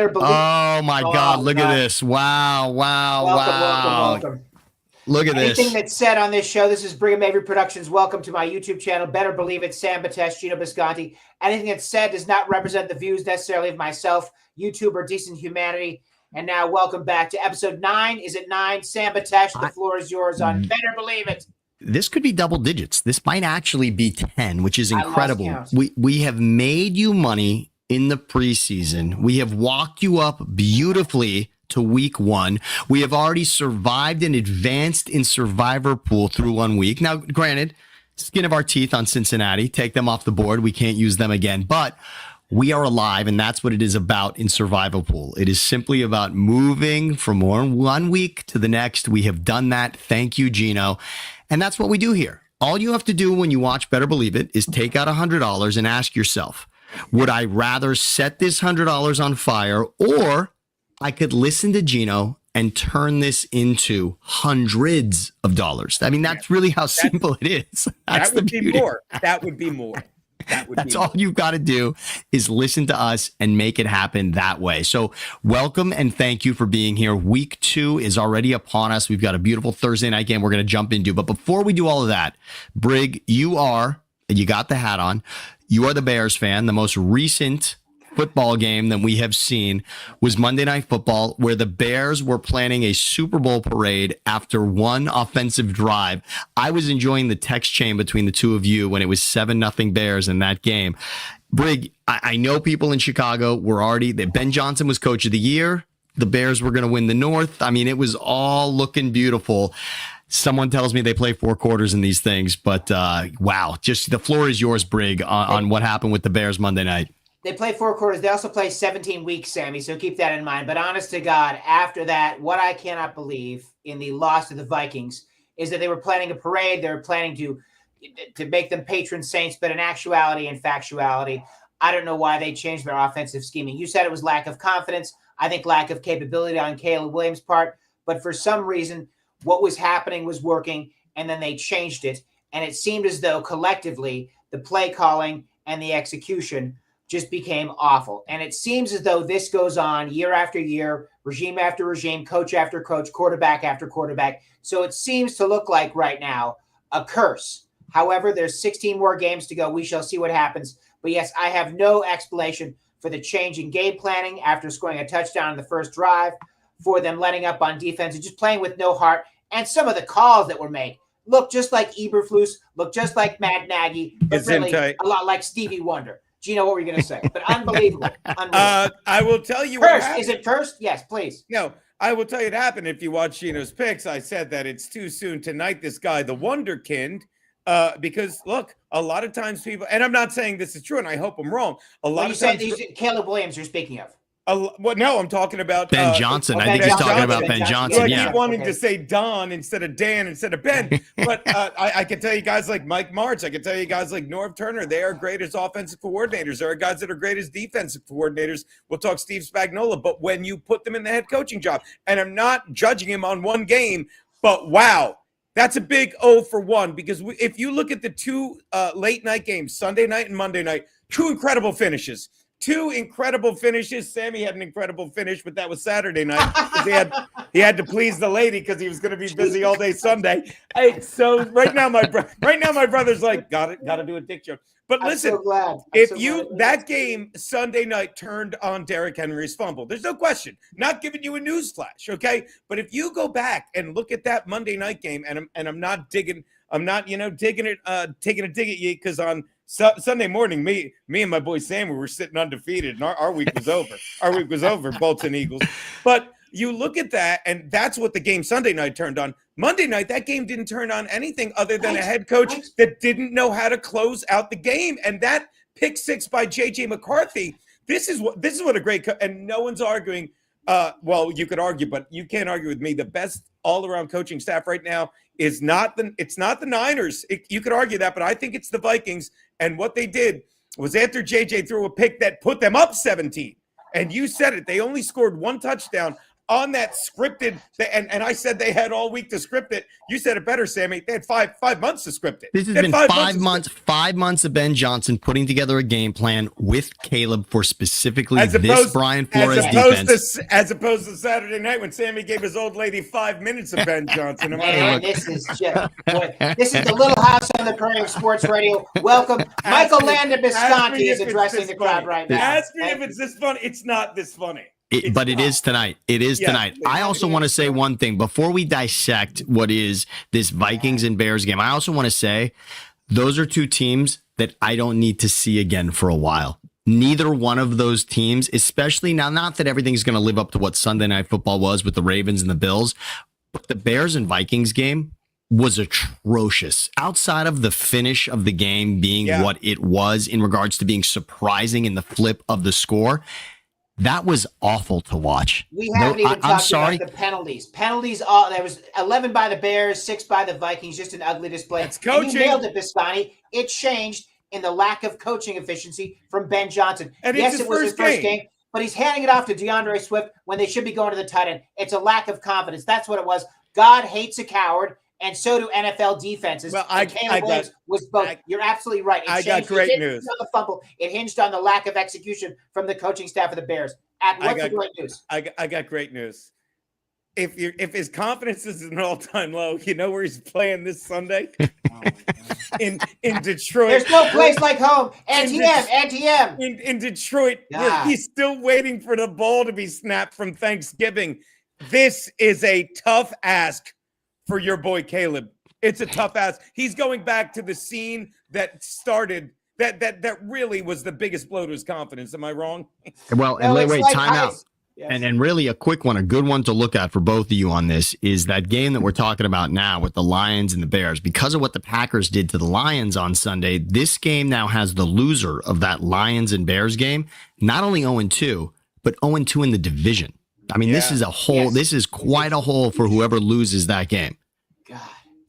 Oh my God! Look at this! Wow! Welcome. Look at this. Anything that's said on this show, this is Brigham Avery Productions. Welcome to my YouTube channel. Better believe it. Sam Betesh, Geno Bisconte. Anything that's said does not represent the views necessarily of myself, YouTube, or Decent Humanity. And now, welcome back to episode 9. Is it 9? Sam Betesh, the floor is yours on Better Believe It. This could be double digits. This might actually be 10, which is incredible. We have made you money in the preseason. We have walked you up beautifully to week 1. We have already survived and advanced in Survivor Pool through 1 week. Now, granted, skin of our teeth on Cincinnati, take them off the board. We can't use them again, but we are alive, and that's what it is about in Survival Pool. It is simply about moving from 1 week to the next. We have done that. Thank you, Geno. And that's what we do here. All you have to do when you watch Better Believe It is take out $100 and ask yourself, would I rather set this $100 on fire, or I could listen to Geno and turn this into hundreds of dollars? I mean, that's really how simple it is. That's that would be more. That would be more. That's all you've got to do is listen to us and make it happen that way. So welcome and thank you for being here. Week 2 is already upon us. We've got a beautiful Thursday night game we're going to jump into. But before we do all of that, Brig, you got the hat on. You are the Bears fan. The most recent football game that we have seen was Monday Night Football, where the Bears were planning a Super Bowl parade after one offensive drive. I was enjoying the text chain between the two of you when it was 7-0 Bears in that game. Brig, I know people in Chicago were Ben Johnson was coach of the year. The Bears were going to win the North. I mean, it was all looking beautiful. Someone tells me they play 4 quarters in these things, but wow, just the floor is yours, Brig, on what happened with the Bears Monday night. They play 4 quarters. They also play 17 weeks, Sammy, so keep that in mind. But honest to God, after that, what I cannot believe in the loss to the Vikings is that they were planning a parade. They were planning to make them patron saints, but in actuality and factuality, I don't know why they changed their offensive scheming. You said it was lack of confidence. I think lack of capability on Caleb Williams' part. But for some reason, what was happening was working, and then they changed it. And it seemed as though collectively the play calling and the execution just became awful. And it seems as though this goes on year after year, regime after regime, coach after coach, quarterback after quarterback. So it seems to look like right now a curse. However, there's 16 more games to go. We shall see what happens. But yes, I have no explanation for the change in game planning after scoring a touchdown in the first drive, for them letting up on defense and just playing with no heart. And some of the calls that were made look just like Eberflus, look just like Matt Nagy, but really a lot like Stevie Wonder. Geno, what were you going to say? But unbelievable. I will tell you what happened. Is it cursed? Yes, please. No, I will tell you what happened. If you watch Geno's picks, I said that it's too soon to knight this guy, the Wonderkind, because, look, a lot of times people, and I'm not saying this is true, and I hope I'm wrong. A lot of times. Caleb Williams you're speaking of. Well, no, I'm talking about Ben Johnson. I think he's talking about Ben Johnson. Like he wanted to say Don instead of Dan instead of Ben. But I can tell you guys like Mike Martz. I can tell you guys like Norv Turner. They are great as offensive coordinators. There are guys that are great as defensive coordinators. We'll talk Steve Spagnuolo. But when you put them in the head coaching job, and I'm not judging him on one game, but wow, that's a big O for one. Because if you look at the 2 late night games, Sunday night and Monday night, 2 incredible finishes. 2 incredible finishes. Sammy had an incredible finish, but that was Saturday night. He had to please the lady because he was going to be busy all day Sunday. So right now my brother's like, gotta do a dick joke. But listen, that game Sunday night turned on Derrick Henry's fumble. There's no question. Not giving you a news flash, okay? But if you go back and look at that Monday night game, and I'm not taking a dig at you because on Sunday morning, me and my boy Sam, we were sitting undefeated, and our week was over. Our week was over, Bolton Eagles. But you look at that, and that's what the game Sunday night turned on. Monday night, that game didn't turn on anything other than a head coach that didn't know how to close out the game. And that pick 6 by J.J. McCarthy, this is what a great and no one's arguing. Well, you could argue, but you can't argue with me. The best all-around coaching staff right now is not the Niners. You could argue that, but I think it's the Vikings. And what they did was after JJ threw a pick that put them up 17, and you said it, they only scored 1 touchdown. on that scripted, and I said they had all week to script it. You said it better, Sammy. They had five months to script it. This has been 5 months of Ben Johnson putting together a game plan with Caleb for specifically this Brian Flores defense. As opposed to Saturday night when Sammy gave his old lady 5 minutes of Ben Johnson. Man, this is the Little House on the Prairie of Sports Radio. Welcome. Michael Landon Bisconte is addressing the crowd right now. Ask me if it's this funny. It's not this funny. But it is tonight. It is tonight. I also want to say one thing before we dissect what is this Vikings and Bears game. I also want to say those are two teams that I don't need to see again for a while. Neither one of those teams, especially now, not that everything's going to live up to what Sunday Night Football was with the Ravens and the Bills, but the Bears and Vikings game was atrocious. Outside of the finish of the game being what it was in regards to being surprising in the flip of the score, that was awful to watch. We haven't even talked about the penalties. Penalties, there was 11 by the Bears, 6 by the Vikings, just an ugly display. That's coaching. And you nailed it, Bisconte. It changed in the lack of coaching efficiency from Ben Johnson. And yes, it was his first game, but he's handing it off to DeAndre Swift when they should be going to the tight end. It's a lack of confidence. That's what it was. God hates a coward, and so do NFL defenses. Well, was both. You're absolutely right. I got great news. On the fumble. It hinged on the lack of execution from the coaching staff of the Bears. What's the great news? I got great news. If his confidence is at an all-time low, you know where he's playing this Sunday? In Detroit. There's no place like home. NTM. In Detroit, where he's still waiting for the ball to be snapped from Thanksgiving. This is a tough ask for your boy Caleb. It's a tough ask. He's going back to the scene that started that really was the biggest blow to his confidence. Am I wrong? Well, and wait, time out. Yes. And really a quick one, a good one to look at for both of you on this is that game that we're talking about now with the Lions and the Bears. Because of what the Packers did to the Lions on Sunday, this game now has the loser of that Lions and Bears game, not only 0-2, but 0-2 in the division. I mean, this is a hole. Yes. This is quite a hole for whoever loses that game. God.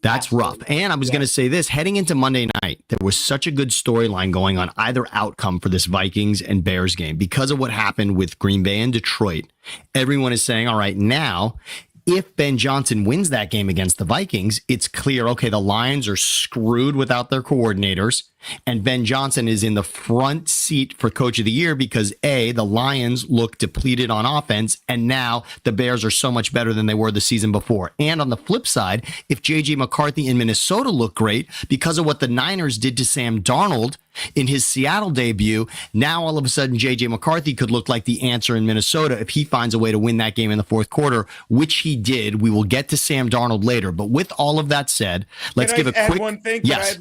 That's absolutely rough. And I was going to say this, heading into Monday night, there was such a good storyline going on either outcome for this Vikings and Bears game because of what happened with Green Bay and Detroit. Everyone is saying, all right, now, if Ben Johnson wins that game against the Vikings, it's clear, okay, the Lions are screwed without their coordinators. And Ben Johnson is in the front seat for Coach of the Year because A, the Lions look depleted on offense, and now the Bears are so much better than they were the season before. And on the flip side, if J.J. McCarthy in Minnesota look great because of what the Niners did to Sam Darnold in his Seattle debut, now all of a sudden J.J. McCarthy could look like the answer in Minnesota if he finds a way to win that game in the fourth quarter, which he did. We will get to Sam Darnold later. But with all of that said, let's give a quick... one thing? Yes.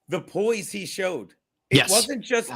The poise he showed. It wasn't just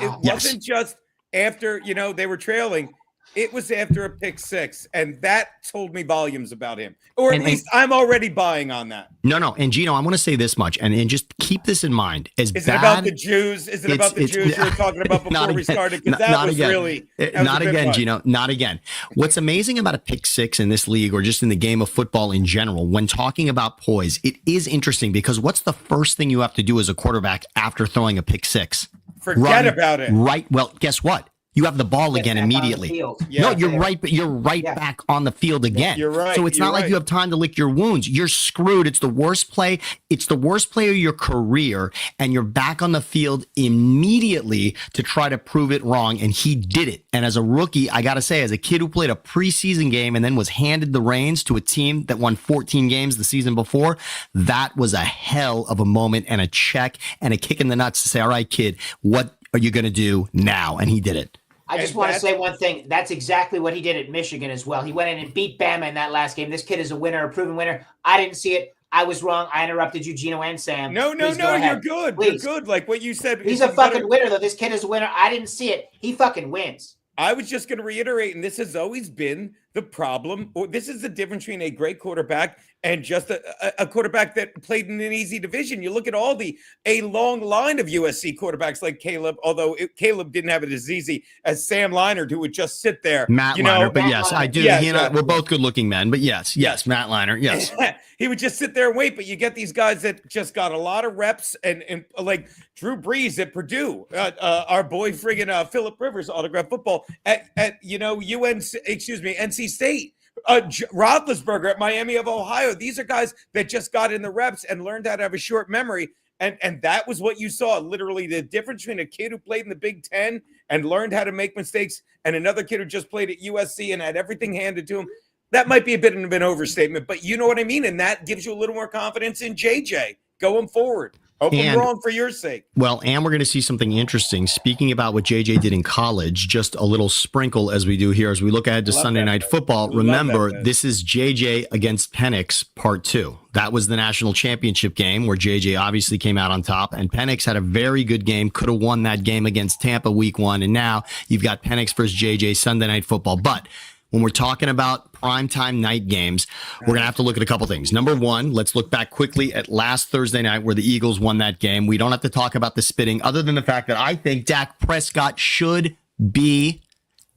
after, they were trailing. It was after a pick six, and that told me volumes about him. Or at least I'm already buying on that. No. And Geno, I want to say this much, and just keep this in mind. Is it about the Jews? Is it about the Jews you were talking about before we started? Because that was really not again, Geno. Not again. What's amazing about a pick six in this league, or just in the game of football in general, when talking about poise, it is interesting because what's the first thing you have to do as a quarterback after throwing a pick six? Forget about it. Right. Well, guess what? You have the ball again immediately. No, you're right, but you're back on the field again. You're right. So it's not like you have time to lick your wounds. You're screwed. It's the worst play. It's the worst play of your career, and you're back on the field immediately to try to prove it wrong, and he did it. And as a rookie, I got to say, as a kid who played a preseason game and then was handed the reins to a team that won 14 games the season before, that was a hell of a moment and a check and a kick in the nuts to say, all right, kid, what are you going to do now? And he did it. I just want to say one thing. That's exactly what he did at Michigan as well. He went in and beat Bama in that last game. This kid is a winner, a proven winner. I didn't see it. I was wrong. I interrupted you, Geno and Sam. No, you're good. Please. You're good. Like what you said. He's a fucking winner, though. This kid is a winner. I didn't see it. He fucking wins. I was just going to reiterate, and this has always been the problem, or this is the difference between a great quarterback and just a quarterback that played in an easy division. You look at a long line of USC quarterbacks like Caleb, although Caleb didn't have it as easy as Sam Leinart, who would just sit there. Matt Leinart, but yes, I do. He and I, we're both good-looking men, but yes, Matt Leinart, yes. He would just sit there and wait, but you get these guys that just got a lot of reps, and like Drew Brees at Purdue, our boy friggin' Phillip Rivers, autograph football at NC State. Roethlisberger at Miami of Ohio. These are guys that just got in the reps and learned how to have a short memory. And that was what you saw. Literally, the difference between a kid who played in the Big Ten and learned how to make mistakes and another kid who just played at USC and had everything handed to him. That might be a bit of an overstatement, but you know what I mean? And that gives you a little more confidence in JJ going forward. Hope I'm wrong for your sake. Well, and we're going to see something interesting. Speaking about what JJ did in college, just a little sprinkle as we do here, as we look ahead to Sunday Night Football. Remember, this is JJ against Penix Part 2. That was the national championship game where JJ obviously came out on top, and Penix had a very good game, could have won that game against Tampa week 1. And now you've got Penix versus JJ Sunday Night Football. But when we're talking about primetime night games, we're going to have to look at a couple things. Number one, let's look back quickly at last Thursday night where the Eagles won that game. We don't have to talk about the spitting other than the fact that I think Dak Prescott should be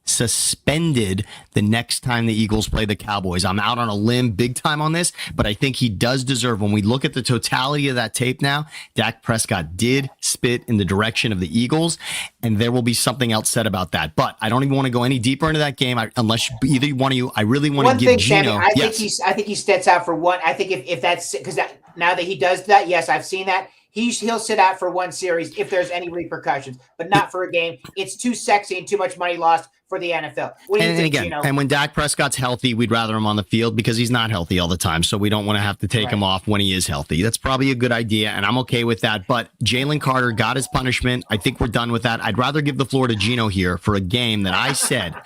suspended the next time the Eagles play the Cowboys. I'm out on a limb big time on this, but I think he does deserve, when we look at the totality of that tape now, Dak Prescott did spit in the direction of the Eagles, and there will be something else said about that. But I don't even want to go any deeper into that game unless either one of you, I really want to give Geno. Sammy, I think he steps out for one. I think if that's because now that he does that, yes, I've seen that. He'll sit out for one series if there's any repercussions, but not for a game. It's too sexy and too much money lost for the NFL. What do you think, Geno? And when Dak Prescott's healthy, we'd rather him on the field because he's not healthy all the time. So we don't want to have to take him off when he is healthy. That's probably a good idea, and I'm okay with that. But Jalen Carter got his punishment. I think we're done with that. I'd rather give the floor to Geno here for a game that I said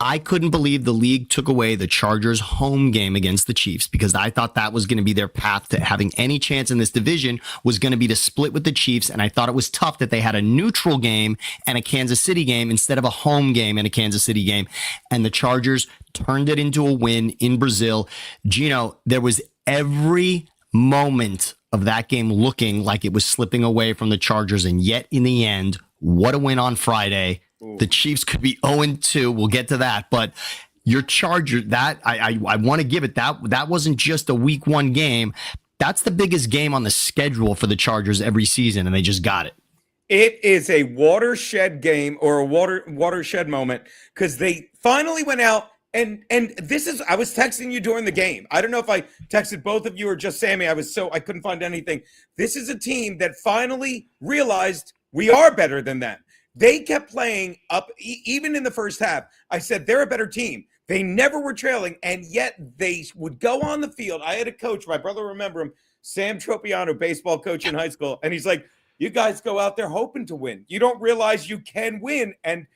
I couldn't believe the league took away the Chargers' home game against the Chiefs, because I thought that was going to be their path to having any chance in this division was going to be to split with the Chiefs. And I thought it was tough that they had a neutral game and a Kansas City game instead of a home game and a Kansas City game. And the Chargers turned it into a win in Brazil. Geno, there was every moment of that game looking like it was slipping away from the Chargers. And yet in the end, what a win on Friday. The Chiefs could be 0-2. We'll get to that. But your Charger, that I want to give it that wasn't just a week 1 game. That's the biggest game on the schedule for the Chargers every season, and they just got it. It is a watershed game, or a watershed moment, because they finally went out and this is, I was texting you during the game. I don't know if I texted both of you or just Sammy. I couldn't find anything. This is a team that finally realized we are better than them. They kept playing up, even in the first half. I said, they're a better team. They never were trailing, and yet they would go on the field. I had a coach, my brother remember him, Sam Tropiano, baseball coach in high school, and he's like, you guys go out there hoping to win. You don't realize you can win. And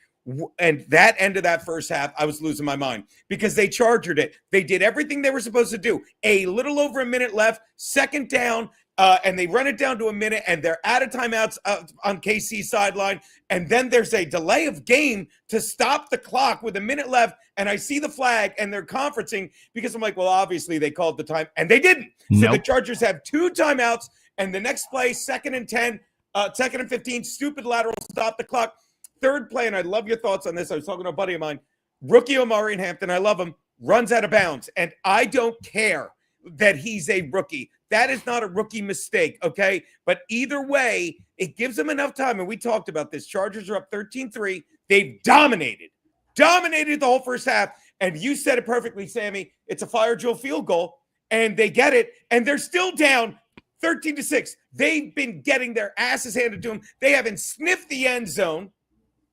that end of that first half, I was losing my mind because they chargered it. They did everything they were supposed to do. A little over a minute left, second down, and they run it down to a minute, and they're out of timeouts on KC sideline. And then there's a delay of game to stop the clock with a minute left. And I see the flag, and they're conferencing because I'm like, well, obviously they called the time, and they didn't. So the Chargers have 2 timeouts, and the next play, 2nd and 10, 2nd and 15, stupid lateral, stop the clock. Third play, and I love your thoughts on this. I was talking to a buddy of mine, rookie Omari in Hampton. I love him. Runs out of bounds, and I don't care that he's a rookie. That is not a rookie mistake, okay? But either way, it gives them enough time. And we talked about this. Chargers are up 13-3. They've dominated the whole first half. And you said it perfectly, Sammy. It's a fire drill field goal, and they get it, and they're still down 13-6. They've been getting their asses handed to them. They haven't sniffed the end zone,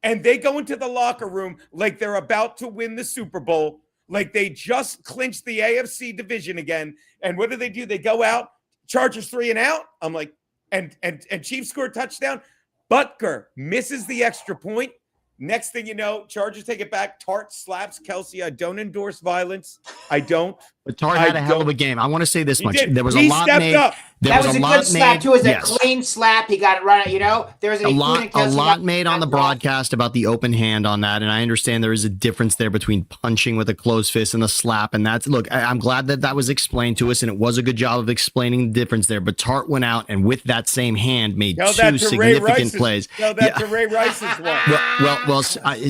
and they go into the locker room like they're about to win the Super Bowl, like they just clinched the AFC division again. And what do? They go out, Chargers 3 and out. I'm like, and Chiefs score a touchdown. Butker misses the extra point. Next thing you know, Chargers take it back. Tart slaps Kelsey. I don't endorse violence. I don't. But Tart had a hell of a game. I want to say this much. There was a lot made. Up. That was a good slap, too. It was a clean slap. He got it right. There was a lot made on the broadcast about the open hand on that. And I understand there is a difference there between punching with a closed fist and a slap. And that's, look, I'm glad that was explained to us. And it was a good job of explaining the difference there. But Tart went out and with that same hand made 2 significant plays. Tell that to Ray Rice's one. Well,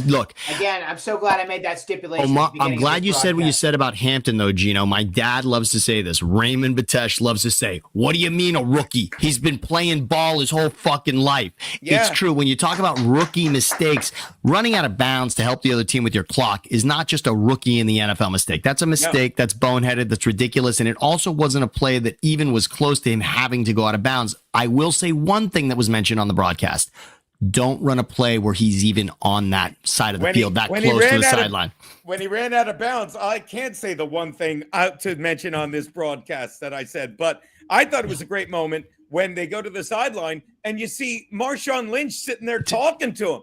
look. Again, I'm so glad I made that stipulation. I'm glad you said what you said about him Hampton, though, Geno, my dad loves to say this. Raymond Betesh loves to say, what do you mean a rookie? He's been playing ball his whole fucking life. Yeah. It's true. When you talk about rookie mistakes, running out of bounds to help the other team with your clock is not just a rookie in the NFL mistake. That's a mistake. That's boneheaded. That's ridiculous. And it also wasn't a play that even was close to him having to go out of bounds. I will say one thing that was mentioned on the broadcast. Don't run a play where he's even on that side of the field, that close to the sideline. When he ran out of bounds, I can't say the one thing to mention on this broadcast that I said, but I thought it was a great moment when they go to the sideline and you see Marshawn Lynch sitting there talking to him.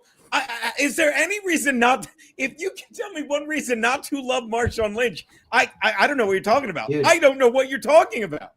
Is there any reason not? If you can tell me one reason not to love Marshawn Lynch, I don't know what you're talking about. Dude. I don't know what you're talking about.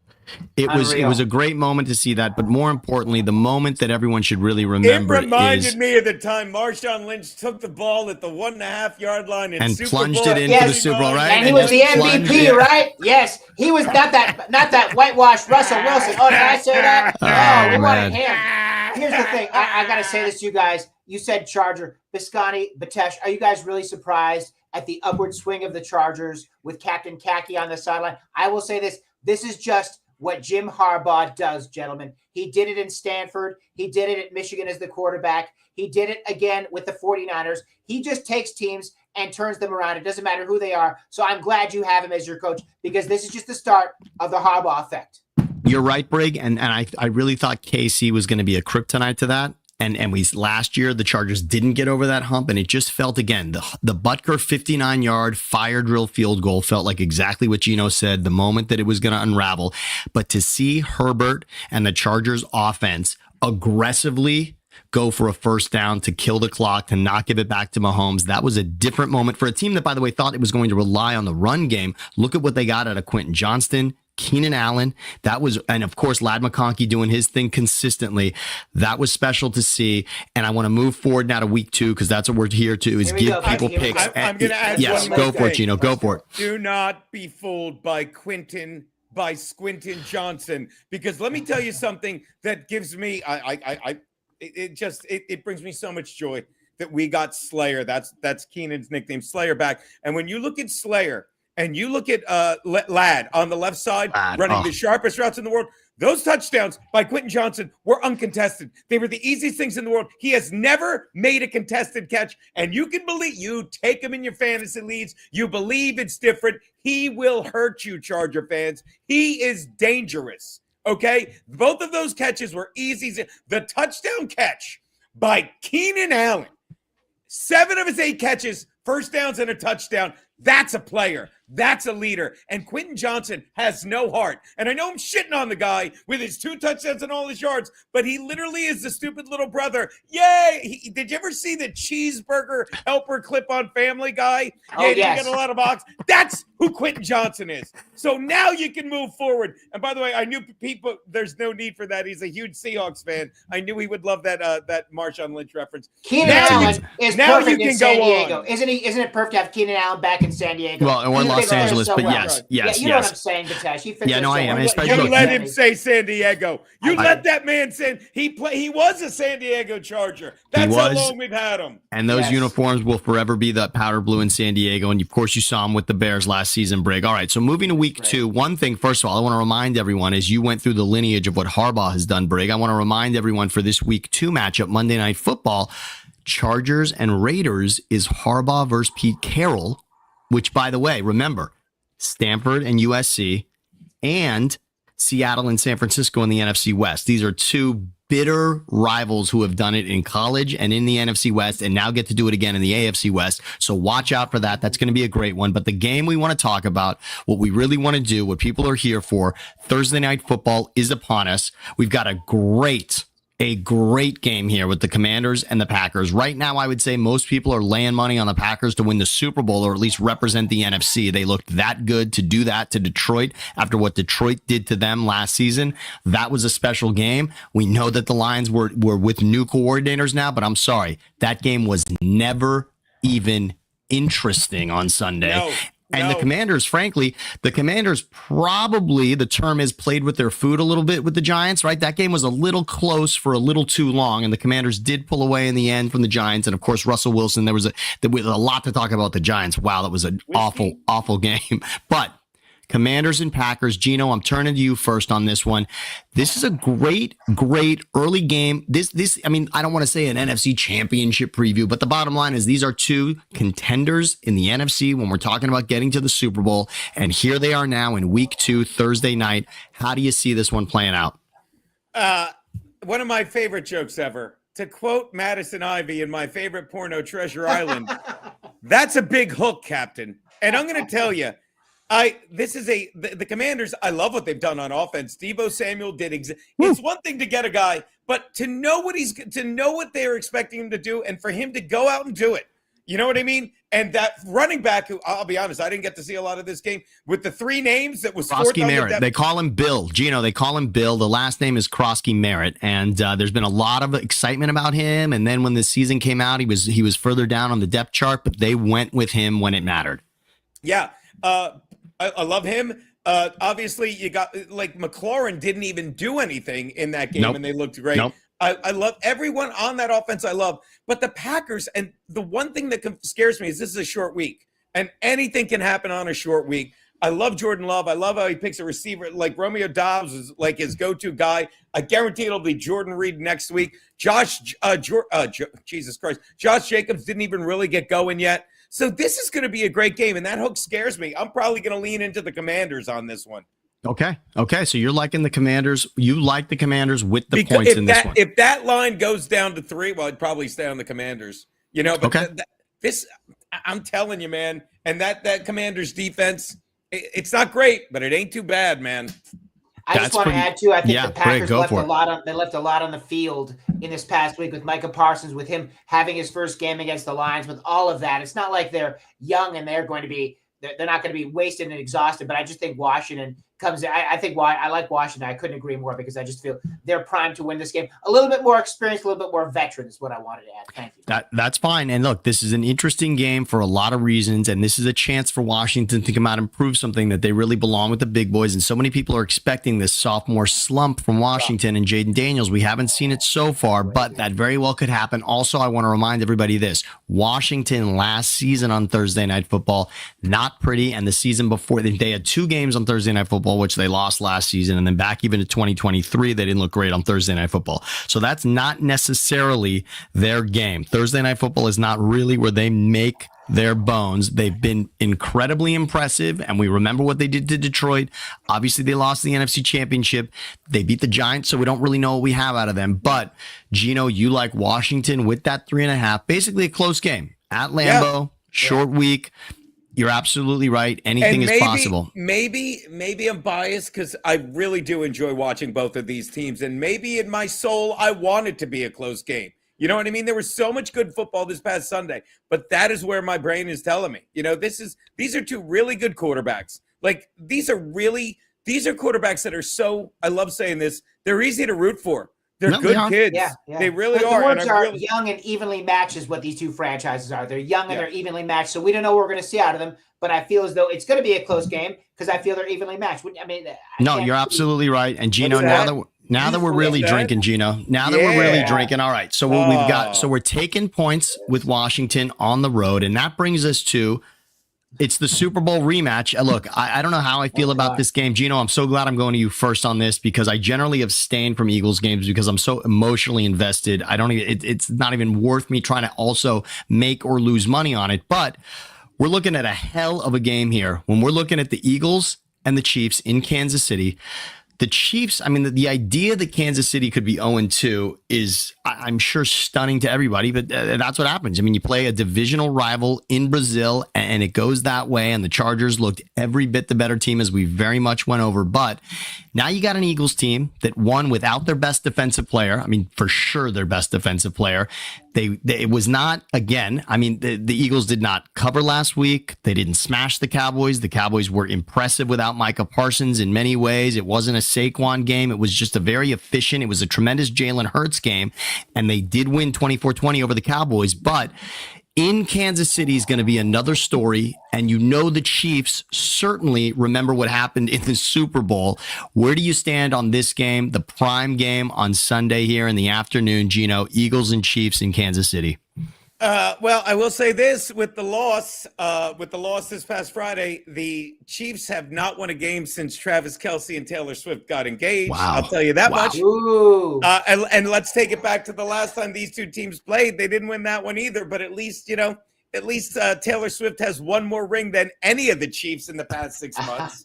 It was a great moment to see that, but more importantly, the moment that everyone should really remember It reminded me of the time Marshawn Lynch took the ball at the 1.5 yard line and Super plunged Bowl. it into the Super Bowl, right? And he was the MVP, right? Yes, he was not that whitewashed Russell Wilson. Oh, did I say that? Oh, we wanted him. Here's the thing. I got to say this to you guys. You said Charger, Bisconte, Betesh. Are you guys really surprised at the upward swing of the Chargers with Captain Khaki on the sideline? I will say this. This is just what Jim Harbaugh does, gentlemen. He did it in Stanford. He did it at Michigan as the quarterback. He did it again with the 49ers. He just takes teams and turns them around. It doesn't matter who they are. So I'm glad you have him as your coach because this is just the start of the Harbaugh effect. You're right, Brig. And I really thought KC was going to be a kryptonite to that. And last year, the Chargers didn't get over that hump, and it just felt, again, the Butker 59-yard fire drill field goal felt like exactly what Geno said, the moment that it was going to unravel. But to see Herbert and the Chargers offense aggressively go for a first down to kill the clock, to not give it back to Mahomes, that was a different moment for a team that, by the way, thought it was going to rely on the run game. Look at what they got out of Quentin Johnston, Keenan Allen. That was, and of course, Lad McConkey doing his thing consistently. That was special to see. And I want to move forward now to week 2 because that's what we're here to, is give people picks. I'm going to add yes, one go more for it, thing. Geno. Go for it. Do not be fooled by Squintin Johnson, because let me tell you something that gives me, it brings me so much joy that we got Slayer. That's Keenan's nickname, Slayer, back. And when you look at Slayer, and you look at Lad on the left side, running the sharpest routes in the world, those touchdowns by Quentin Johnson were uncontested. They were the easiest things in the world. He has never made a contested catch, and you can believe, you take him in your fantasy leagues, you believe it's different. He will hurt you, Charger fans. He is dangerous, okay? Both of those catches were easy. The touchdown catch by Keenan Allen, 7 of his 8 catches, first downs and a touchdown. That's a player. That's a leader. And Quentin Johnson has no heart. And I know I'm shitting on the guy with his 2 touchdowns and all his yards, but he literally is the stupid little brother. Yay! Did you ever see the cheeseburger helper clip on Family Guy? Oh, yeah, yes. You get a lot of box. That's who Quentin Johnson is. So now you can move forward. And by the way, I knew people, there's no need for that. He's a huge Seahawks fan. I knew he would love that Marshawn Lynch reference. Keenan Allen is now perfect you in can San go Diego. on. Isn't it perfect to have Keenan Allen back in San Diego? Well, or Los Angeles, but yes. Yeah, you know what I'm saying, Betesh. He fits Yeah, no, I am. You let him say San Diego. You I- let that man say he was a San Diego Charger. That's how long we've had him. And those uniforms will forever be the powder blue in San Diego. And of course, you saw him with the Bears last season, Brig. All right, so moving to week 2, one thing, first of all, I want to remind everyone, as you went through the lineage of what Harbaugh has done, Brig, I want to remind everyone for this week 2 matchup, Monday Night Football, Chargers and Raiders is Harbaugh versus Pete Carroll, which, by the way, remember, Stanford and USC, and Seattle and San Francisco in the NFC West. These are 2 bitter rivals who have done it in college and in the NFC West and now get to do it again in the AFC West. So watch out for that. That's going to be a great one. But the game we want to talk about, what we really want to do, what people are here for, Thursday Night Football is upon us. We've got a great game here with the Commanders and the Packers. Right now, I would say most people are laying money on the Packers to win the Super Bowl or at least represent the NFC. They looked that good to do that to Detroit after what Detroit did to them last season. That was a special game. We know that the Lions were with new coordinators now, but I'm sorry. That game was never even interesting on Sunday. No. And No. the Commanders, frankly, probably, the term is, played with their food a little bit with the Giants, right? That game was a little close for a little too long, and the Commanders did pull away in the end from the Giants. And of course, Russell Wilson, there was a lot to talk about the Giants. Wow, that was an awful game. But Commanders and Packers, Geno, I'm turning to you first on this one. This is a great early game. I mean, I don't want to say an NFC championship preview, but the bottom line is these are two contenders in the NFC when we're talking about getting to the Super Bowl. And here they are now in week 2, Thursday night. How do you see this one playing out? One of my favorite jokes ever. To quote Madison Ivy in my favorite porno, Treasure Island, that's a big hook, Captain. And I'm going to tell you, the Commanders, I love what they've done on offense. Deebo Samuel did it's one thing to get a guy, but to know what they're expecting him to do and for him to go out and do it. You know what I mean? And that running back, who, I'll be honest, I didn't get to see a lot of this game, with the 3 names that was Krosky Merritt. They call him Bill. Geno, they call him Bill. The last name is Krosky Merritt. And there's been a lot of excitement about him. And then when the season came out, he was further down on the depth chart, but they went with him when it mattered. Yeah. I love him. Obviously, you got, like, McLaurin didn't even do anything in that game, and they looked great. I love everyone on that offense. I love, but the Packers, and the one thing that scares me is this is a short week, and anything can happen on a short week. I love Jordan Love. I love how he picks a receiver. Like, Romeo Dobbs is like his go-to guy. I guarantee it'll be Jordan Reed next week. Jesus Christ. Josh Jacobs didn't even really get going yet. So this is going to be a great game, and that hook scares me. I'm probably going to lean into the Commanders on this one. Okay. So you're liking the Commanders. You like the Commanders with the points in this one. If that line goes down to 3, well, I'd probably stay on the Commanders. You know, but this, I'm telling you, man, and that Commanders defense, it's not great, but it ain't too bad, man. I just want to add too. I think the Packers left a lot on the field in this past week with Micah Parsons, with him having his first game against the Lions, with all of that. It's not like they're young and they're not going to be wasted and exhausted. But I just think Washington comes. I like Washington. I couldn't agree more, because I just feel they're primed to win this game. A little bit more experience, a little bit more veteran is what I wanted to add. Thank you. That's fine. And look, this is an interesting game for a lot of reasons, and this is a chance for Washington to come out and prove something, that they really belong with the big boys. And so many people are expecting this sophomore slump from Washington and Jayden Daniels. We haven't seen it so far, but that very well could happen. Also, I want to remind everybody this: Washington last season on Thursday Night Football, not pretty, and the season before, they had 2 games on Thursday Night Football, which they lost last season, and then back even to 2023, they didn't look great on Thursday Night Football. So that's not necessarily their game. Thursday Night Football is not really where they make their bones. They've been incredibly impressive, and we remember what they did to Detroit. Obviously, they lost the NFC Championship. They beat the Giants, so we don't really know what we have out of them. But, Geno, you like Washington with that 3.5, basically a close game at Lambeau, short week. You're absolutely right. Anything is possible. Maybe I'm biased, because I really do enjoy watching both of these teams. And maybe in my soul, I want it to be a close game. You know what I mean? There was so much good football this past Sunday, but that is where my brain is telling me. You know, these are 2 really good quarterbacks. Like, these are quarterbacks that are so, I love saying this, they're easy to root for. They're good kids. Yeah. They really are. The words are young and evenly matched is what these 2 franchises are. They're young and they're evenly matched. So we don't know what we're going to see out of them, but I feel as though it's going to be a close game, because I feel they're evenly matched. I mean, you're absolutely right. And Geno, now that we're really drinking, Geno, we're really drinking. All right. So what we've got, so we're taking points with Washington on the road, and that brings us to, it's the Super Bowl rematch. Look, I don't know how I feel about this game. Geno, I'm so glad I'm going to you first on this, because I generally abstain from Eagles games because I'm so emotionally invested. It's not even worth me trying to also make or lose money on it. But we're looking at a hell of a game here when we're looking at the Eagles and the Chiefs in Kansas City. The Chiefs, I mean, the idea that Kansas City could be 0-2 is, I'm sure, stunning to everybody, but that's what happens. I mean, you play a divisional rival in Brazil, and it goes that way, and the Chargers looked every bit the better team, as we very much went over. But now you got an Eagles team that won without their best defensive player. I mean, for sure, their best defensive player. It was not, again, I mean, the Eagles did not cover last week. They didn't smash the Cowboys. The Cowboys were impressive without Micah Parsons in many ways. It wasn't a Saquon game. It was just a very efficient, it was a tremendous Jalen Hurts game, and they did win 24-20 over the Cowboys. But in Kansas City is going to be another story. And you know the Chiefs certainly remember what happened in the Super Bowl. Where do you stand on this game, the prime game on Sunday here in the afternoon, Geno, Eagles and Chiefs in Kansas City? Well, I will say this with the loss this past Friday, the Chiefs have not won a game since Travis Kelce and Taylor Swift got engaged. Wow. I'll tell you that much. And let's take it back to the last time these two teams played. They didn't win that one either, but at least Taylor Swift has one more ring than any of the Chiefs in the past 6 months.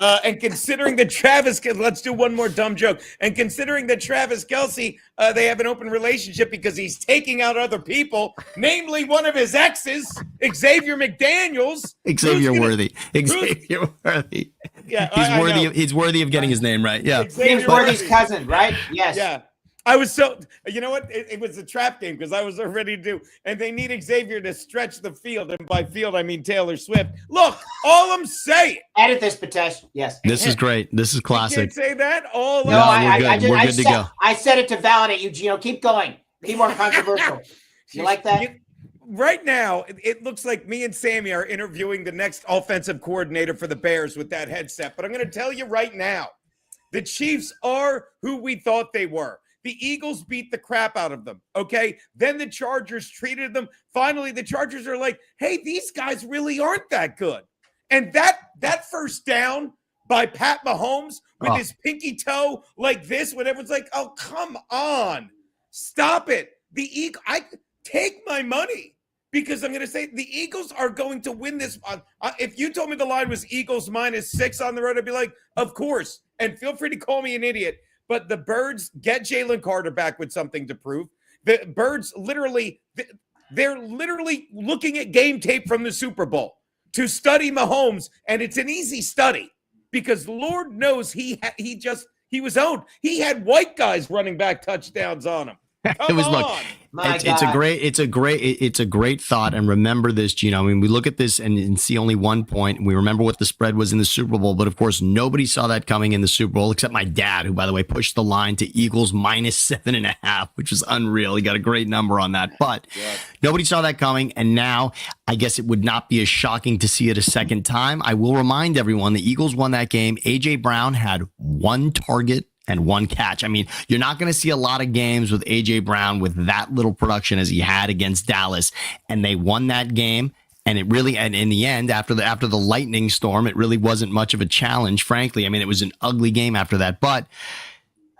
And considering that let's do one more dumb joke. And considering that Travis Kelce, they have an open relationship because he's taking out other people, namely one of his exes, Xavier McDaniels. Xavier Worthy. Yeah, he's worthy of getting his name right. Yeah. James Worthy's cousin, right? Yes. Yeah. I was you know what? It was a trap game because I was ready to do. And they need Xavier to stretch the field. And by field, I mean Taylor Swift. Look, all I'm saying. Edit this, Betesh. Yes. This is great. This is classic. You can't say that? We're good to go. I said it to validate you, Geno. Keep going. Be more controversial. You like that? Right now, it looks like me and Sammy are interviewing the next offensive coordinator for the Bears with that headset. But I'm going to tell you right now, the Chiefs are who we thought they were. The Eagles beat the crap out of them, okay? Then the Chargers treated them. Finally, the Chargers are like, hey, these guys really aren't that good. And that first down by Pat Mahomes with his pinky toe like this, when everyone's like, oh, come on. Stop it. I take my money because I'm going to say the Eagles are going to win this. If you told me the line was Eagles -6 on the road, I'd be like, of course. And feel free to call me an idiot. But the Birds get Jalen Carter back with something to prove. The Birds they're literally looking at game tape from the Super Bowl to study Mahomes, and it's an easy study because Lord knows he was owned. He had white guys running back touchdowns on him. Come on. It's a great thought. And remember this, Geno. I mean, we look at this and see only 1 point. And we remember what the spread was in the Super Bowl. But of course, nobody saw that coming in the Super Bowl except my dad, who, by the way, pushed the line to Eagles -7.5, which was unreal. He got a great number on that. But nobody saw that coming. And now I guess it would not be as shocking to see it a second time. I will remind everyone the Eagles won that game. A.J. Brown had 1 target and 1 catch. I mean, you're not going to see a lot of games with A.J. Brown with that little production as he had against Dallas, and they won that game. And it really, and in the end, after the lightning storm, it really wasn't much of a challenge, frankly. I mean, it was an ugly game after that, but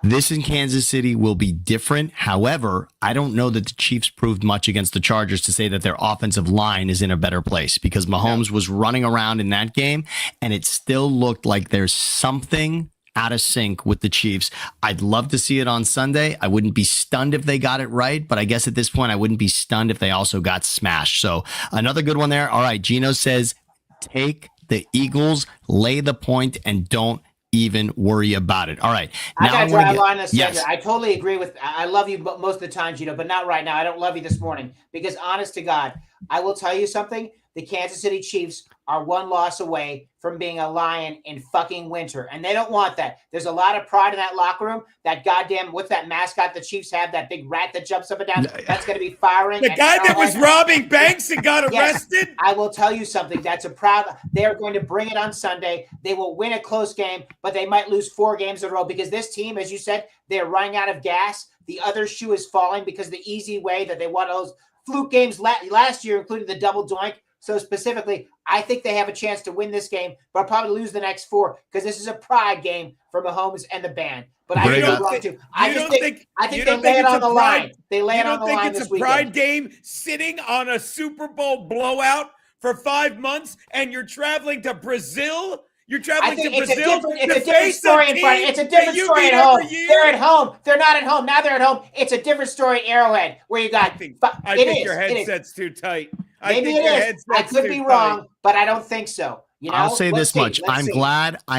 this in Kansas City will be different. However, I don't know that the Chiefs proved much against the Chargers to say that their offensive line is in a better place because Mahomes was running around in that game, and it still looked like there's something out of sync with the Chiefs. I'd love to see it on Sunday. I wouldn't be stunned if they got it right, but I guess at this point, I wouldn't be stunned if they also got smashed. So another good one there. All right, Geno says, take the Eagles, lay the point, and don't even worry about it. All right. Now I got to draw a line in the center. Yes. I totally agree with, I love you most of the time, Geno, but not right now. I don't love you this morning because honest to God, I will tell you something. The Kansas City Chiefs are 1 loss away from being a lion in fucking winter. And they don't want that. There's a lot of pride in that locker room. That goddamn, what's that mascot the Chiefs have? That big rat that jumps up and down. That's going to be firing. The guy that was robbing banks and got arrested? Yes, I will tell you something. They're going to bring it on Sunday. They will win a close game, but they might lose 4 games in a row because this team, as you said, they're running out of gas. The other shoe is falling because the easy way that they won those fluke games last year, including the double doink. So specifically, I think they have a chance to win this game, but probably lose the next 4 because this is a pride game for Mahomes and the band. But I think they're wrong too. I think they lay it on the line. They lay it on the line this weekend. You don't think it's a pride game sitting on a Super Bowl blowout for 5 months and you're traveling to Brazil? You're traveling to Brazil. It's a different story in front. It's a different story at home. They're at home. They're not at home. Now they're at home. It's a different story at Arrowhead where you got. I think your headset's too tight. Maybe it is. I could be wrong, but I don't think so. You know? I'll say this much. I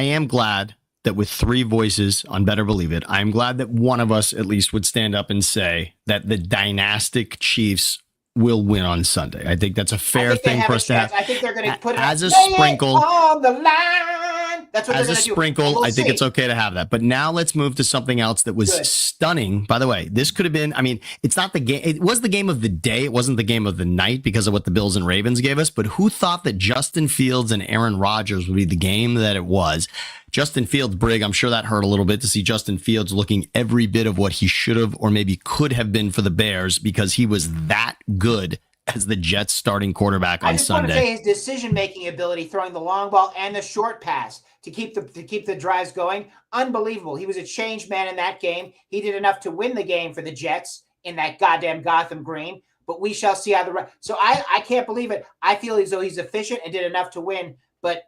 am glad that with 3 voices on Better Believe It, I'm glad that one of us at least would stand up and say that the dynastic Chiefs will win on Sunday. I think that's a fair thing for us to have. I think they're going to put it as a sprinkle on the line. That's what as they're a going to do. sprinkle, We'll I think see. it's okay to have that. But now let's move to something else that was Good. stunning. By the way, this could have been, I mean, it's not the game. It was the game of the day. It wasn't the game of the night because of what the Bills and Ravens gave us. But who thought that Justin Fields and Aaron Rodgers would be the game that it was? Justin Fields, Brig, I'm sure that hurt a little bit to see Justin Fields looking every bit of what he should have or maybe could have been for the Bears because he was that good as the Jets starting quarterback on I just Sunday. want to say his decision-making ability, throwing the long ball and the short pass to keep the drives going, unbelievable. He was a changed man in that game. He did enough to win the game for the Jets in that goddamn Gotham Green. But we shall see how so I can't believe it. I feel as though he's efficient and did enough to win. But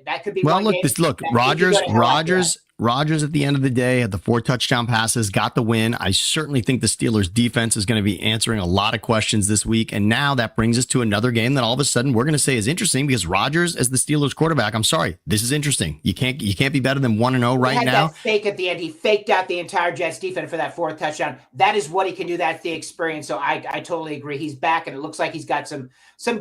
that could be well. One Look, game this look. Rodgers at the end of the day had the 4 touchdown passes, got the win. I certainly think the Steelers defense is going to be answering a lot of questions this week. And now that brings us to another game that all of a sudden we're going to say is interesting because Rodgers as the Steelers quarterback. I'm sorry, this is interesting. You can't be better than 1-0 right now. That fake at the end. He faked out the entire Jets defense for that 4th touchdown. That is what he can do. That's the experience. So I totally agree. He's back, and it looks like he's got some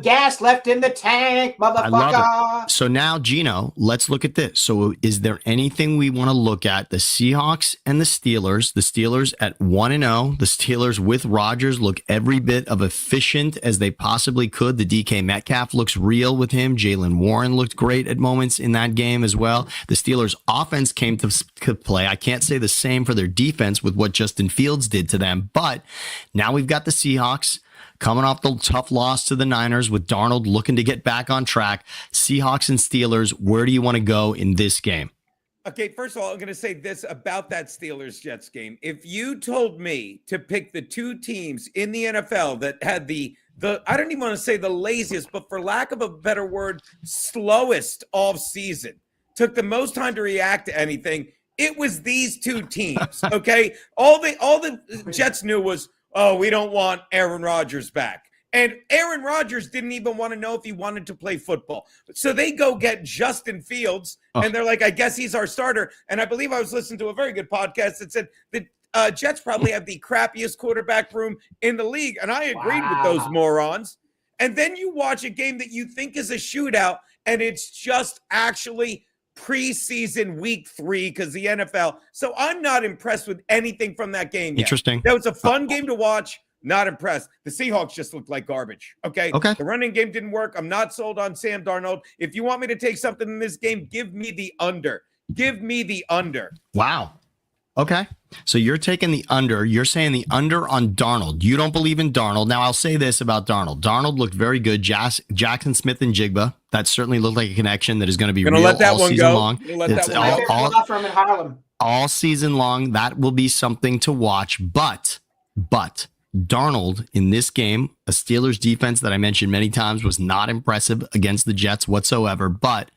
gas left in the tank, motherfucker. I love it. So now, Geno, let's look at this. So is there anything we want to look at? The Seahawks and the Steelers at 1-0. The Steelers with Rodgers look every bit of efficient as they possibly could. The DK Metcalf looks real with him. Jaylen Warren looked great at moments in that game as well. The Steelers offense came to play. I can't say the same for their defense with what Justin Fields did to them, but now we've got the Seahawks coming off the tough loss to the Niners with Darnold looking to get back on track. Seahawks and Steelers, where do you want to go in this game? Okay, first of all, I'm going to say this about that Steelers-Jets game. If you told me to pick the 2 teams in the NFL that had the I don't even want to say the laziest, but for lack of a better word, slowest off season, took the most time to react to anything, it was these 2 teams, okay? All the Jets knew was, oh, we don't want Aaron Rodgers back. And Aaron Rodgers didn't even want to know if he wanted to play football. So they go get Justin Fields, and they're like, I guess he's our starter. And I believe I was listening to a very good podcast that said the Jets probably have the crappiest quarterback room in the league. And I agreed with those morons. And then you watch a game that you think is a shootout, and it's just actually preseason week 3 because the NFL. So I'm not impressed with anything from that game yet. Interesting. That was a fun game to watch. Not impressed. The Seahawks just looked like garbage. Okay. The running game didn't work. I'm not sold on Sam Darnold. If you want me to take something in this game, give me the under. Give me the under. Wow. Okay. So you're taking the under. You're saying the under on Darnold. You don't believe in Darnold. Now, I'll say this about Darnold. Darnold looked very good. Jackson Smith and Jigba. That certainly looked like a connection that is going to be real all season long. All season long. That will be something to watch. But Darnold in this game, a Steelers defense that I mentioned many times was not impressive against the Jets whatsoever. But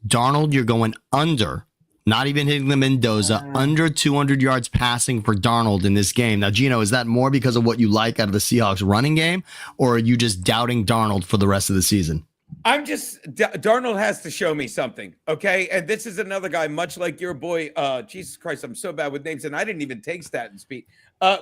Darnold, you're going under, not even hitting the Mendoza, under 200 yards passing for Darnold in this game. Now, Geno, is that more because of what you like out of the Seahawks running game, or are you just doubting Darnold for the rest of the season? Darnold has to show me something, okay? And this is another guy, much like your boy, Jesus Christ, I'm so bad with names, and I didn't even take stat and speed.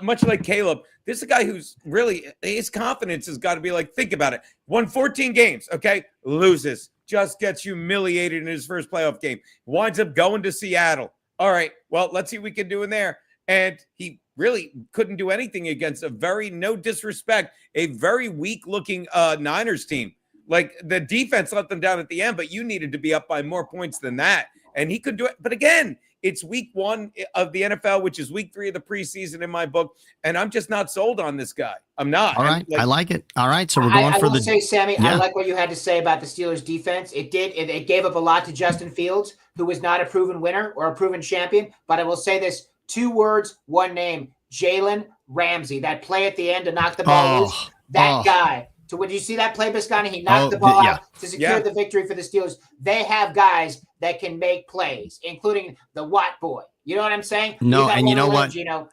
Much like Caleb, this is a guy who's really, his confidence has got to be like, think about it. Won 14 games, okay? Loses. Just gets humiliated in his first playoff game. Winds up going to Seattle. All right, well, let's see what we can do in there. And he really couldn't do anything against a very, no disrespect, a very weak-looking Niners team. Like, the defense let them down at the end, but you needed to be up by more points than that. And he could do it. But again, it's week 1 of the NFL, which is week 3 of the preseason in my book. And I'm just not sold on this guy. I'm not. All right. I like it. All right. So we're going for the. I will say, Sammy, I like what you had to say about the Steelers defense. It gave up a lot to Justin Fields, who was not a proven winner or a proven champion. But I will say this, 2 words, 1 name, Jalen Ramsey. That play at the end to knock the ball loose. That guy. So when you see that play, Bisconte, he knocked the ball out to secure the victory for the Steelers. They have guys that can make plays, including the Watt boy. You know what I'm saying? No, and you know what?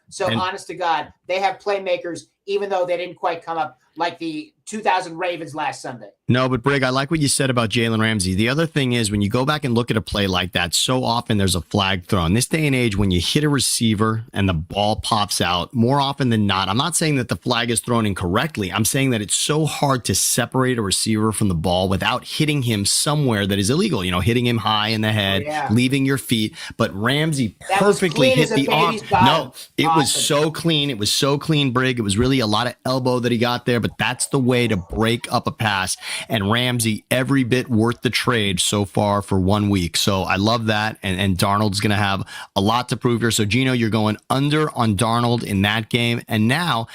So honest to God, they have playmakers, even though they didn't quite come up like the 2000 Ravens last Sunday. No, but Brig, I like what you said about Jalen Ramsey. The other thing is when you go back and look at a play like that, so often there's a flag thrown. This day and age, when you hit a receiver and the ball pops out, more often than not, I'm not saying that the flag is thrown incorrectly. I'm saying that it's so hard to separate a receiver from the ball without hitting him somewhere that is illegal, hitting him high in the head, yeah. leaving your feet. But Ramsey That was perfectly clean hit as a the arm. baby's bottom. No, it was Awesome. so clean. It was so clean, Brig. It was really a lot of elbow that he got there, but that's the way to break up a pass. And Ramsey, every bit worth the trade so far for 1 week. So I love that. And Darnold's going to have a lot to prove here. So Geno, you're going under on Darnold in that game. And now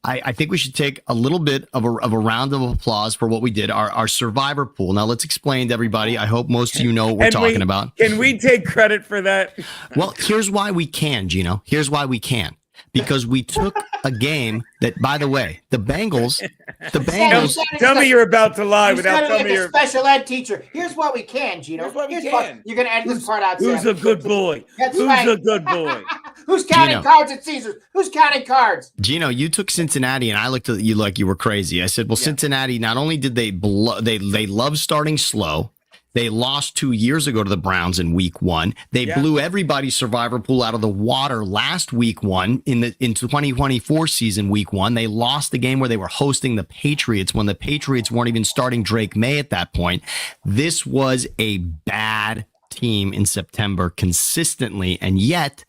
I think we should take a little bit of a round of applause for what we did, our survivor pool. Now let's explain to everybody. I hope most of you know what we're talking about. Can we take credit for that? Well, here's why we can, Geno. Here's why we can. Because we took a game that, by the way, the Bengals. Tell me you're about to lie without telling me you're a special ed teacher. Here's what we can, Geno. Here's what we can. You're going to edit this part out. Who's Sam. a good boy? That's Who's right. a good boy? Who's counting Geno. cards at Caesars? Who's counting cards? Geno, you took Cincinnati, and I looked at you like you were crazy. I said, well, Cincinnati, not only did they love starting slow, they lost 2 years ago to the Browns in week 1. They blew everybody's survivor pool out of the water last week 1 in 2024 season week 1. They lost the game where they were hosting the Patriots when the Patriots weren't even starting Drake May at that point. This was a bad team in September consistently, and yet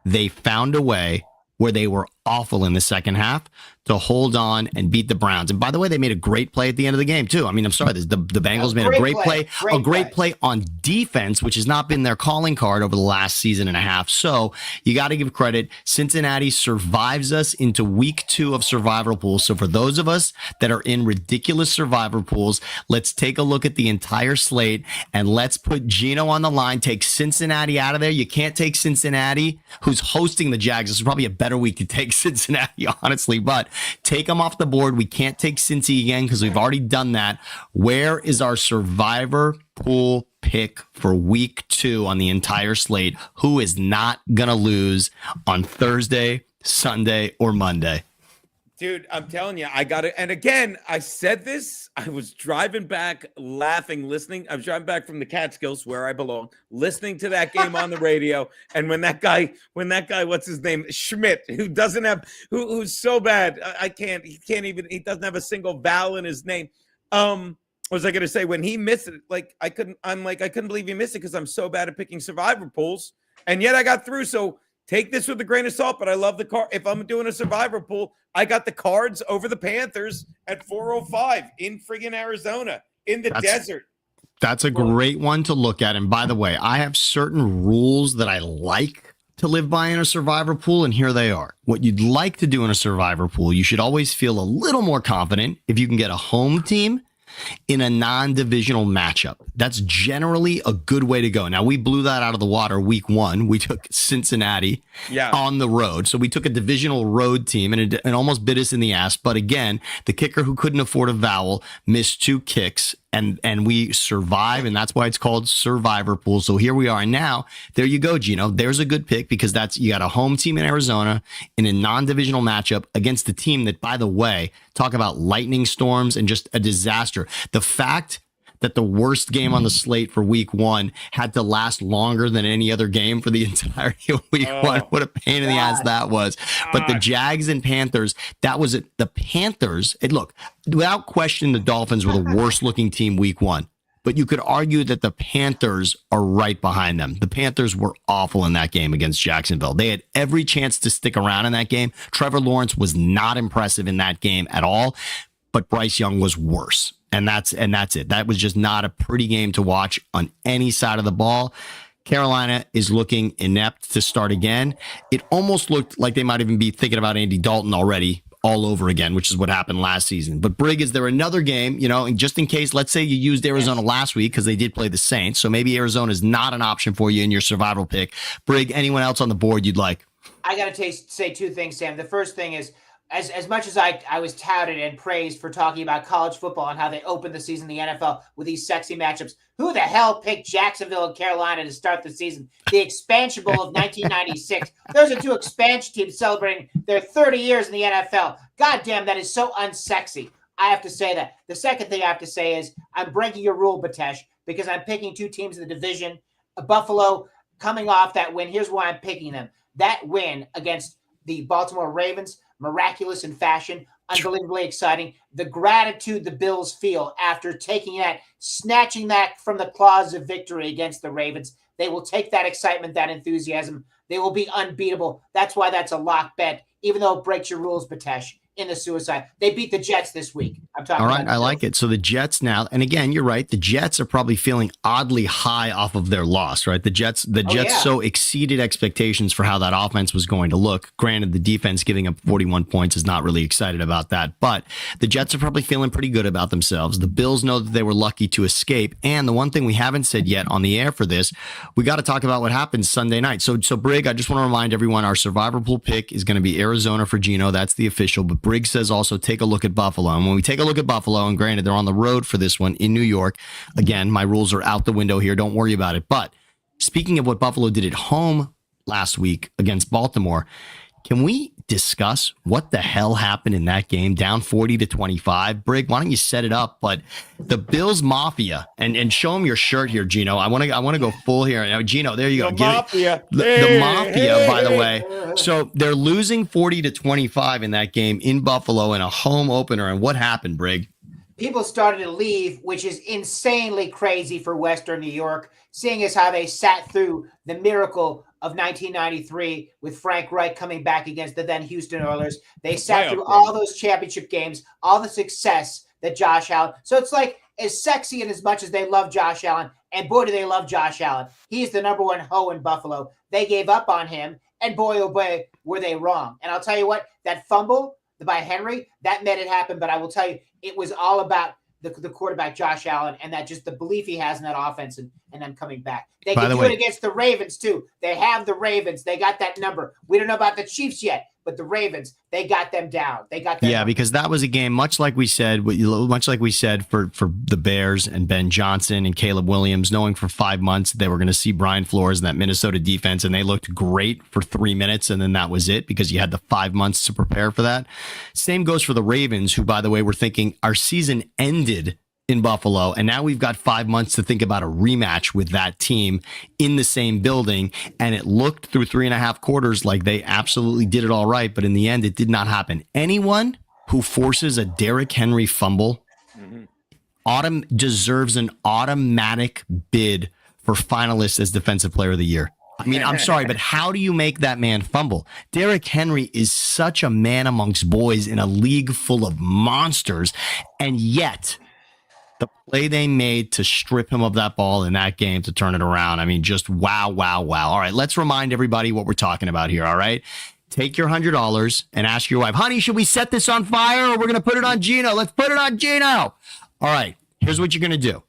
they found a way where they were awful in the second half to hold on and beat the Browns. And by the way, they made a great play at the end of the game too. I mean, I'm sorry, the Bengals made a great play on defense, which has not been their calling card over the last season and a half. So you got to give credit. Cincinnati survives us into week 2 of survivor pools. So for those of us that are in ridiculous survivor pools, let's take a look at the entire slate and let's put Geno on the line. Take Cincinnati out of there. You can't take Cincinnati, who's hosting the Jags. This is probably a better week to take Cincinnati, honestly, but take them off the board. We can't take Cincy again because we've already done that. Where is our survivor pool pick for week 2 on the entire slate? Who is not going to lose on Thursday, Sunday, or Monday? Dude, I'm telling you, I got it. And again, I said this. I was driving back, laughing, listening. I was driving back from the Catskills, where I belong, listening to that game on the radio. And when that guy, what's his name, Schmidt, who doesn't have, who's so bad, he doesn't have a single vowel in his name. What was I going to say? When he missed it, I couldn't believe he missed it because I'm so bad at picking survivor pools, and yet I got through. So take this with a grain of salt, but I love the card. If I'm doing a survivor pool, I got the Cards over the Panthers at 405 in friggin' Arizona in the desert. That's a great one to look at. And by the way, I have certain rules that I like to live by in a survivor pool, and here they are. What you'd like to do in a survivor pool, you should always feel a little more confident if you can get a home team in a non-divisional matchup. That's generally a good way to go. Now, we blew that out of the water week 1. We took Cincinnati on the road. So we took a divisional road team, and it almost bit us in the ass. But again, the kicker who couldn't afford a vowel missed 2 kicks, and we survive, and that's why it's called survivor pool. So here we are. And now, there you go, Geno. There's a good pick because you got a home team in Arizona in a non-divisional matchup against a team that, by the way, talk about lightning storms and just a disaster. The fact that the worst game on the slate for week 1 had to last longer than any other game for the entire week 1. What a pain in the ass that was. But the Jags and Panthers, that was it. The Panthers, look, without question, the Dolphins were the worst looking team week 1. But you could argue that the Panthers are right behind them. The Panthers were awful in that game against Jacksonville. They had every chance to stick around in that game. Trevor Lawrence was not impressive in that game at all, but Bryce Young was worse. And that's it. That was just not a pretty game to watch on any side of the ball. Carolina is looking inept to start again. It almost looked like they might even be thinking about Andy Dalton already all over again, which is what happened last season. But Brig, is there another game, and just in case, let's say you used Arizona last week because they did play the Saints. So maybe Arizona is not an option for you in your survival pick. Brig, anyone else on the board you'd like? I got to say 2 things, Sam. The first thing is, as much as I was touted and praised for talking about college football and how they opened the season in the NFL with these sexy matchups, who the hell picked Jacksonville and Carolina to start the season? The expansion bowl of 1996. Those are 2 expansion teams celebrating their 30 years in the NFL. God damn, that is so unsexy. I have to say that. The second thing I have to say is I'm breaking your rule, Betesh, because I'm picking 2 teams in the division. Buffalo coming off that win. Here's why I'm picking them. That win against the Baltimore Ravens, miraculous in fashion, unbelievably exciting. The gratitude the Bills feel after taking that, snatching that from the claws of victory against the Ravens. They will take that excitement, that enthusiasm. They will be unbeatable. That's why that's a lock bet, even though it breaks your rules, Betesh, in the suicide. They beat the Jets this week. I'm talking All right, about I like it. So the Jets now, and again, you're right. The Jets are probably feeling oddly high off of their loss, right? The Jets so exceeded expectations for how that offense was going to look. Granted, the defense giving up 41 points is not really excited about that, but the Jets are probably feeling pretty good about themselves. The Bills know that they were lucky to escape. And the one thing we haven't said yet on the air for this, we got to talk about what happens Sunday night. So Brig, I just want to remind everyone, our survivor pool pick is going to be Arizona for Geno. That's the official, but Brig says also take a look at Buffalo. And when we take a look at Buffalo, and granted, they're on the road for this one in New York. Again, my rules are out the window here. Don't worry about it. But speaking of what Buffalo did at home last week against Baltimore, can we discuss what the hell happened in that game? Down 40-25. Brig, why don't you set it up? But the Bills Mafia, and show them your shirt here, Geno. I want to go full here. Now, Geno, there you go. The Mafia. The Mafia, by the way. So they're losing 40-25 in that game in Buffalo in a home opener. And what happened, Brig? People started to leave, which is insanely crazy for Western New York, seeing as how they sat through the miracle of 1993 with Frank Reich coming back against the then Houston Oilers. They sat through all those championship games, all the success that Josh Allen. So it's like as sexy and as much as they love Josh Allen, and boy, do they love Josh Allen. He's the number one hoe in Buffalo. They gave up on him, and boy, oh boy, were they wrong. And I'll tell you what, that fumble by Henry, that made it happen. But I will tell you, it was all about the quarterback, Josh Allen, and that just the belief he has in that offense and them coming back. They can do it against the Ravens, too. They have the Ravens. They got that number. We don't know about the Chiefs yet, but the Ravens, they got them down. They got them. Yeah, because that was a game, much like we said for the Bears and Ben Johnson and Caleb Williams, knowing for 5 months they were going to see Brian Flores and that Minnesota defense, and they looked great for 3 minutes, and then that was it because you had the 5 months to prepare for that. Same goes for the Ravens, who, by the way, were thinking our season ended in Buffalo, and now we've got 5 months to think about a rematch with that team in the same building, and it looked through 3.5 quarters like they absolutely did it all right, but in the end, it did not happen. Anyone who forces a Derrick Henry fumble deserves an automatic bid for finalists as Defensive Player of the Year. I mean, I'm sorry, but how do you make that man fumble? Derrick Henry is such a man amongst boys in a league full of monsters, and yet the play they made to strip him of that ball in that game to turn it around. I mean, just wow, wow, wow. All right, let's remind everybody what we're talking about here, all right? Take your $100 and ask your wife, honey, should we set this on fire or we're going to put it on Geno? Let's put it on Geno. All right, here's what you're going to do.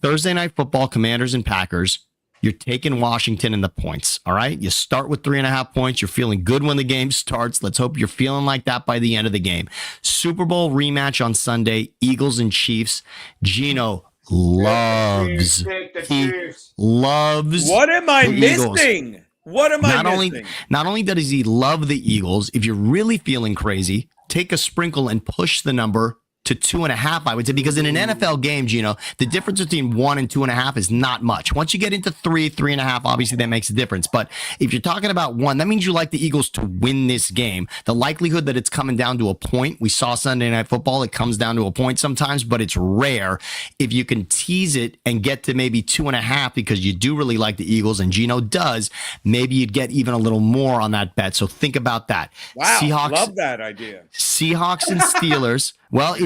Thursday Night Football, Commanders and Packers. You're taking Washington in the points, all right? You start with 3.5 points. You're feeling good when the game starts. Let's hope you're feeling like that by the end of the game. Super Bowl rematch on Sunday, Eagles and Chiefs. Geno loves. He loves. What am I missing? What am I missing? Not only does he love the Eagles, if you're really feeling crazy, take a sprinkle and push the number to 2.5, I would say, because in an NFL game, Geno, the difference between 1 and 2.5 is not much. Once you get into 3.5, obviously that makes a difference. But if you're talking about 1, that means you like the Eagles to win this game. The likelihood that it's coming down to a point, we saw Sunday Night Football, it comes down to a point sometimes, but it's rare. If you can tease it and get to maybe 2.5 because you do really like the Eagles, and Geno does, maybe you'd get even a little more on that bet. So think about that. Wow, Seahawks, love that idea. Seahawks and Steelers. Well,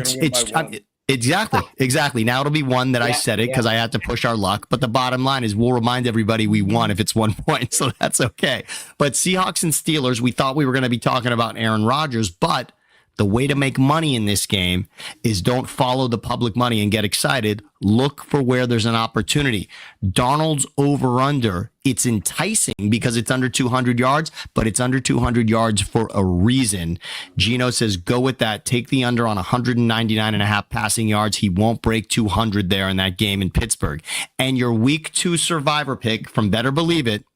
exactly. Now it'll be 1 that I said it because I had to push our luck. But the bottom line is we'll remind everybody we won if it's 1 point. So that's okay. But Seahawks and Steelers, we thought we were going to be talking about Aaron Rodgers, but the way to make money in this game is don't follow the public money and get excited. Look for where there's an opportunity. Darnold's over-under, it's enticing because it's under 200 yards, but it's under 200 yards for a reason. Geno says go with that. Take the under on 199.5 passing yards. He won't break 200 there in that game in Pittsburgh. And your week 2 survivor pick from Better Believe It,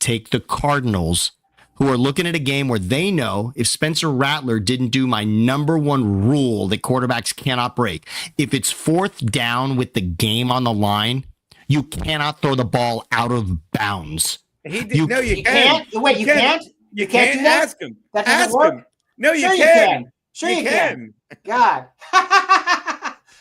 take the Cardinals, who are looking at a game where they know if Spencer Rattler didn't do my number 1 rule that quarterbacks cannot break, if it's 4th down with the game on the line, you cannot throw the ball out of bounds. You can't. Wait, you can't? You can't do that? ask him. That Ask work? him. No, you sure can. Sure you can. God.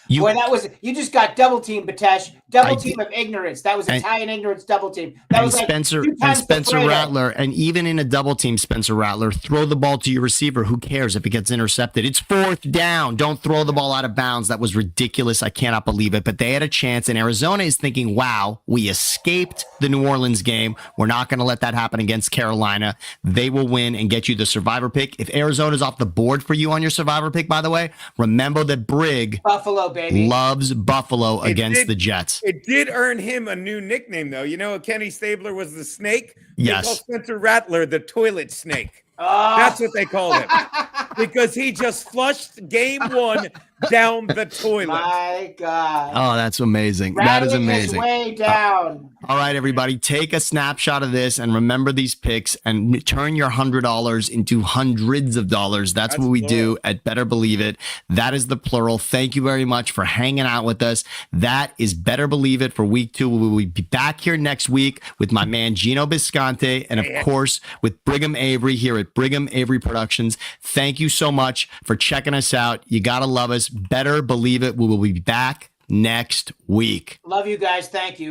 You- Boy, you just got double team, Betesh. Double I team did. of ignorance. That was And- Italian ignorance double team. That And was like Spencer 2 times the Fredo. Rattler, and even in a double team, Spencer Rattler, throw the ball to your receiver. Who cares if it gets intercepted? It's 4th down. Don't throw the ball out of bounds. That was ridiculous. I cannot believe it. But they had a chance, and Arizona is thinking, wow, we escaped the New Orleans game. We're not going to let that happen against Carolina. They will win and get you the survivor pick. If Arizona's off the board for you on your survivor pick, by the way, remember that Brig Buffalo, baby. loves Buffalo against did- the Jets. It did earn him a new nickname, though. You know, Kenny Stabler was the snake. Yes. They call Spencer Rattler the toilet snake. Oh. That's what they called him. Because he just flushed game 1 down the toilet. My God. Oh, that's amazing. That is Rattling his amazing. way down. All right, everybody, take a snapshot of this and remember these picks and turn your $100 into hundreds of dollars. That's what we do at Better Believe It. That is the plural. Thank you very much for hanging out with us. That is Better Believe It for week 2. We will be back here next week with my man Geno Bisconte and, of course, with Brigham Avery here at Brigham Avery Productions. Thank you so much for checking us out. You got to love us. Better Believe It. We will be back next week. Love you guys. Thank you.